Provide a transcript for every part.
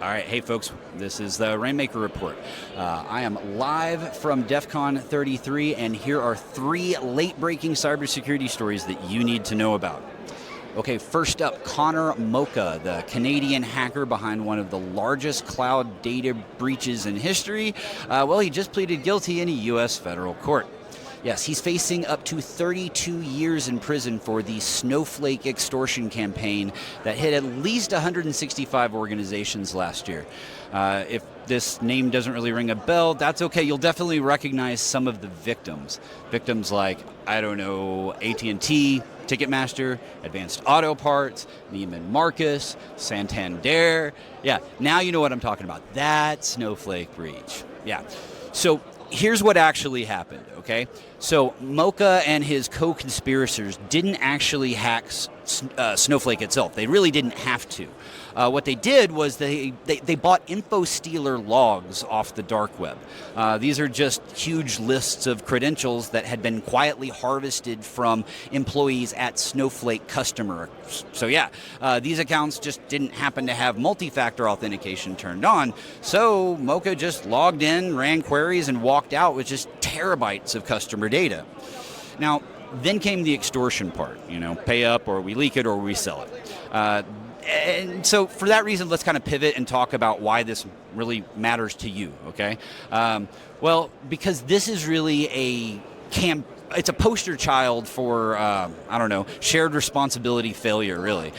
All right, hey folks, this is the Rainmaker Report. I am live from DEF CON 33, and here are 3 late-breaking cybersecurity stories that you need to know about. Okay, first up, Connor Mocha, the Canadian hacker behind one of the largest cloud data breaches in history. He just pleaded guilty in a U.S. federal court. Yes, he's facing up to 32 years in prison for the Snowflake extortion campaign that hit at least 165 organizations last year. If this name doesn't really ring a bell, that's okay. You'll definitely recognize some of the victims. Victims like, I don't know, AT&T, Ticketmaster, Advanced Auto Parts, Neiman Marcus, Santander. Yeah, now you know what I'm talking about. That Snowflake breach. Yeah. So here's what actually happened, okay? So Mocha and his co-conspirators didn't actually hack Snowflake itself. They really didn't have to. What they did was they bought info stealer logs off the dark web. These are just huge lists of credentials that had been quietly harvested from employees at Snowflake customers. So yeah, these accounts just didn't happen to have multi-factor authentication turned on. So Mocha just logged in, ran queries, and walked out with just terabytes of customer data. Now, then came the extortion part, pay up or we leak it or we sell it. And so for that reason, let's kind of pivot and talk about why this really matters to you, okay? Because this is really it's a poster child for, shared responsibility failure, really.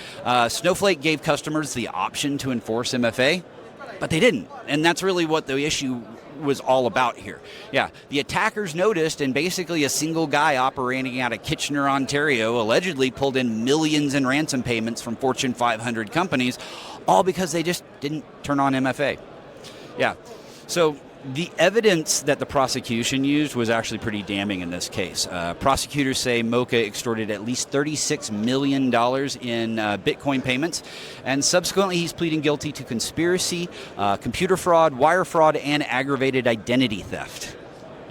Snowflake gave customers the option to enforce MFA, but they didn't. And that's really what the issue was all about here. Yeah, the attackers noticed, and basically a single guy operating out of Kitchener, Ontario, allegedly pulled in millions in ransom payments from Fortune 500 companies, all because they just didn't turn on MFA. Yeah, so the evidence that the prosecution used was actually pretty damning in this case. Prosecutors say Mocha extorted at least $36 million in Bitcoin payments, and subsequently he's pleading guilty to conspiracy, computer fraud, wire fraud, and aggravated identity theft.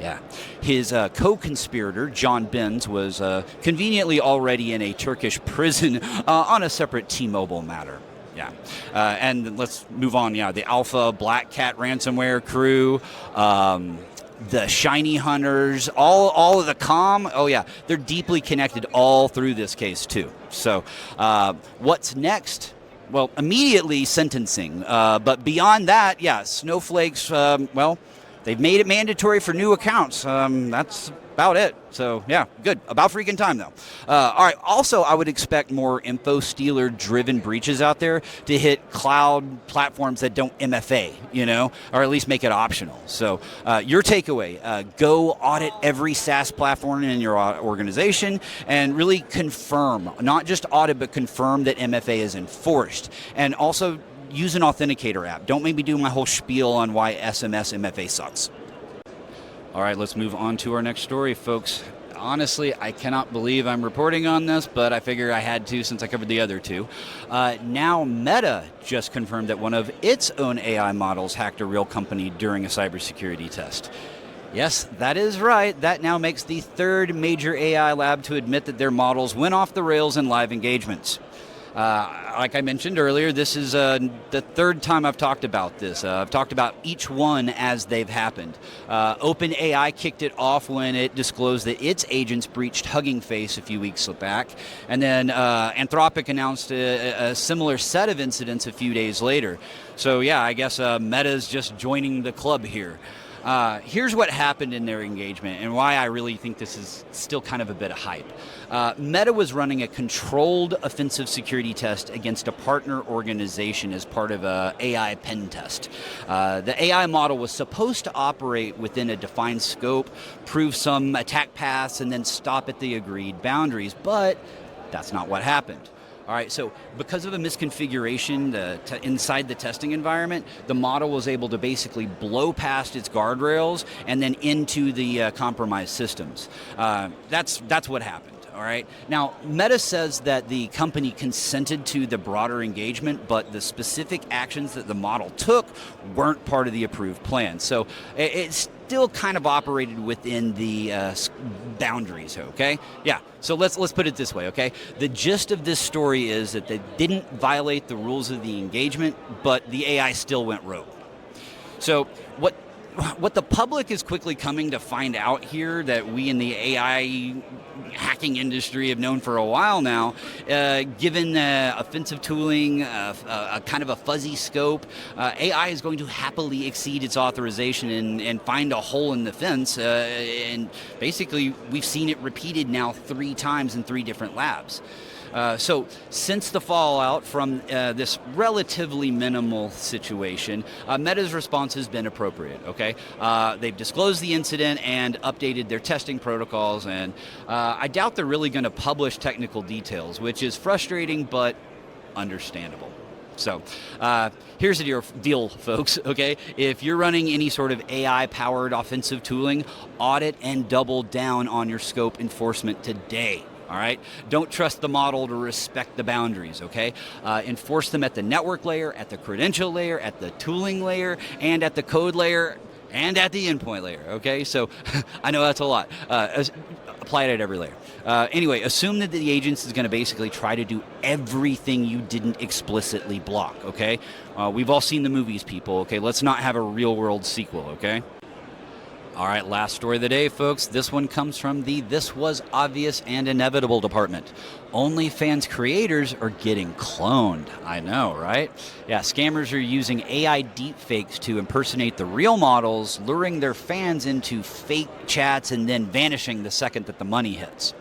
Yeah. His co-conspirator, John Benz, was conveniently already in a Turkish prison on a separate T-Mobile matter. Yeah, and let's move on. Yeah, the Alpha Black Cat ransomware crew, the Shiny Hunters, all of the com. Oh yeah, they're deeply connected all through this case too. So, what's next? Well, immediately sentencing. But beyond that, yeah, Snowflake's. They've made it mandatory for new accounts. That's about it. So yeah, good. About freaking time though. All right. Also, I would expect more info stealer driven breaches out there to hit cloud platforms that don't MFA, or at least make it optional. So your takeaway, go audit every SaaS platform in your organization and really confirm, not just audit, but confirm that MFA is enforced. And also use an authenticator app. Don't make me do my whole spiel on why SMS MFA sucks. All right, let's move on to our next story, folks. Honestly, I cannot believe I'm reporting on this, but I figure I had to since I covered the other 2. Now Meta just confirmed that one of its own AI models hacked a real company during a cybersecurity test. Yes, that is right. That now makes the 3rd major AI lab to admit that their models went off the rails in live engagements. Like I mentioned earlier, this is the 3rd time I've talked about this. I've talked about each one as they've happened. OpenAI kicked it off when it disclosed that its agents breached Hugging Face a few weeks back. And then Anthropic announced a similar set of incidents a few days later. So yeah, I guess Meta's just joining the club here. Here's what happened in their engagement and why I really think this is still kind of a bit of hype. Meta was running a controlled offensive security test against a partner organization as part of an AI pen test. The AI model was supposed to operate within a defined scope, prove some attack paths, and then stop at the agreed boundaries, but that's not what happened. All right, so because of a misconfiguration inside the testing environment, the model was able to basically blow past its guardrails and then into the compromised systems. That's what happened. All right. Now, Meta says that the company consented to the broader engagement, but the specific actions that the model took weren't part of the approved plan. So it's still kind of operated within the boundaries. Okay. Yeah. So let's put it this way. Okay. The gist of this story is that they didn't violate the rules of the engagement, but the AI still went rogue. So what the public is quickly coming to find out here, that we in the AI hacking industry have known for a while now, given offensive tooling, a kind of a fuzzy scope, AI is going to happily exceed its authorization and find a hole in the fence. And basically, we've seen it repeated now 3 times in 3 different labs. So since the fallout from this relatively minimal situation, Meta's response has been appropriate, okay? They've disclosed the incident and updated their testing protocols, and I doubt they're really going to publish technical details, which is frustrating but understandable. So here's the deal, folks, okay? If you're running any sort of AI-powered offensive tooling, audit and double down on your scope enforcement today. All right? Don't trust the model to respect the boundaries, okay? Enforce them at the network layer, at the credential layer, at the tooling layer, and at the code layer, and at the endpoint layer, okay? So I know that's a lot. Apply it at every layer. Anyway, assume that the agency is going to basically try to do everything you didn't explicitly block, okay? We've all seen the movies, people, okay? Let's not have a real-world sequel, okay? All right, last story of the day, folks. This one comes from the This Was Obvious and Inevitable department. OnlyFans creators are getting cloned. I know, right? Yeah, scammers are using AI deepfakes to impersonate the real models, luring their fans into fake chats and then vanishing the second that the money hits.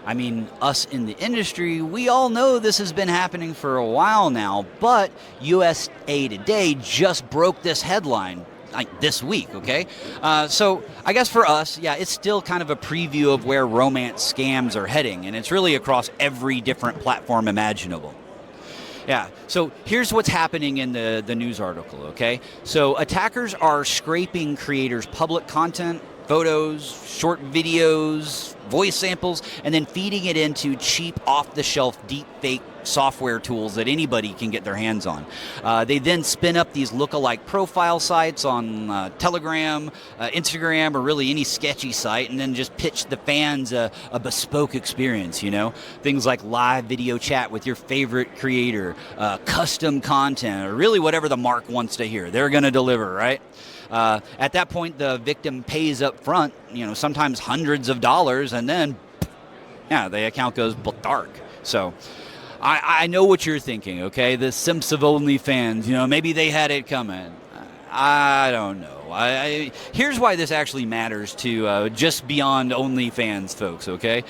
I mean, us in the industry, we all know this has been happening for a while now, but USA Today just broke this headline like this week, okay? So I guess for us, yeah, it's still kind of a preview of where romance scams are heading, and it's really across every different platform imaginable. Yeah, so here's what's happening in the news article, okay? So attackers are scraping creators' public content, photos, short videos, voice samples, and then feeding it into cheap, off-the-shelf deepfake software tools that anybody can get their hands on. They then spin up these look-alike profile sites on Telegram, Instagram, or really any sketchy site, and then just pitch the fans a bespoke experience, you know? Things like live video chat with your favorite creator, custom content, or really whatever the mark wants to hear. They're going to deliver, right? At that point, the victim pays up front, you know, sometimes hundreds of dollars, and then, yeah, the account goes dark. So I know what you're thinking, okay? The simps of OnlyFans, you know, maybe they had it coming. I don't know. Here's why this actually matters to just beyond OnlyFans folks, okay?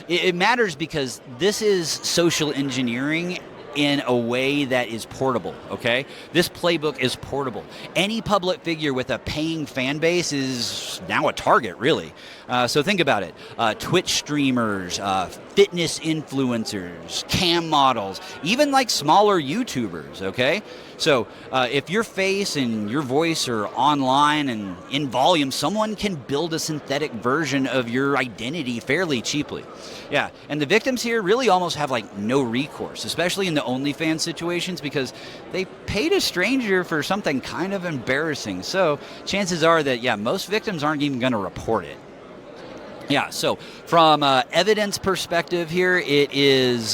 It matters because this is social engineering in a way that is portable, okay? This playbook is portable. Any public figure with a paying fan base is now a target, really. So think about it. Twitch streamers, fitness influencers, cam models, even like smaller YouTubers, okay? So if your face and your voice are online and in volume, someone can build a synthetic version of your identity fairly cheaply. Yeah, and the victims here really almost have like no recourse, especially in the OnlyFans situations, because they paid a stranger for something kind of embarrassing. So chances are that, yeah, most victims aren't even going to report it. Yeah, so from evidence perspective here, it is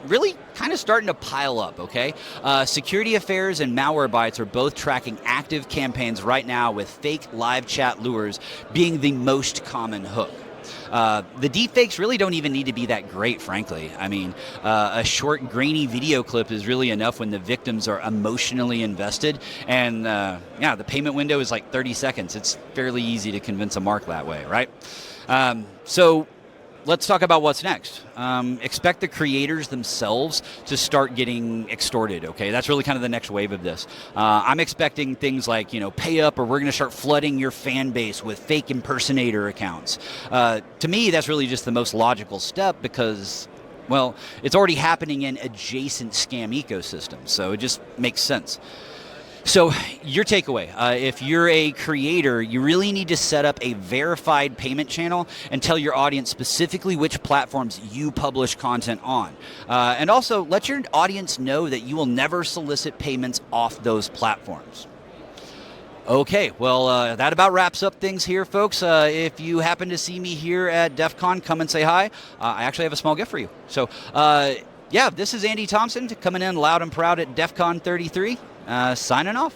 really kind of starting to pile up, okay? Security Affairs and Malwarebytes are both tracking active campaigns right now, with fake live chat lures being the most common hook. The deepfakes really don't even need to be that great, frankly. I mean, a short, grainy video clip is really enough when the victims are emotionally invested. And yeah, the payment window is like 30 seconds. It's fairly easy to convince a mark that way, right? So let's talk about what's next. Expect the creators themselves to start getting extorted, okay? That's really kind of the next wave of this. I'm expecting things like, you know, pay up, or we're going to start flooding your fan base with fake impersonator accounts. To me, that's really just the most logical step because, well, it's already happening in adjacent scam ecosystems, so it just makes sense. So your takeaway, if you're a creator, you really need to set up a verified payment channel and tell your audience specifically which platforms you publish content on. And also let your audience know that you will never solicit payments off those platforms. Okay, well, that about wraps up things here, folks. If you happen to see me here at DEF CON, come and say hi. I actually have a small gift for you. So, yeah, this is Andy Thompson coming in loud and proud at DEF CON 33. Signing off.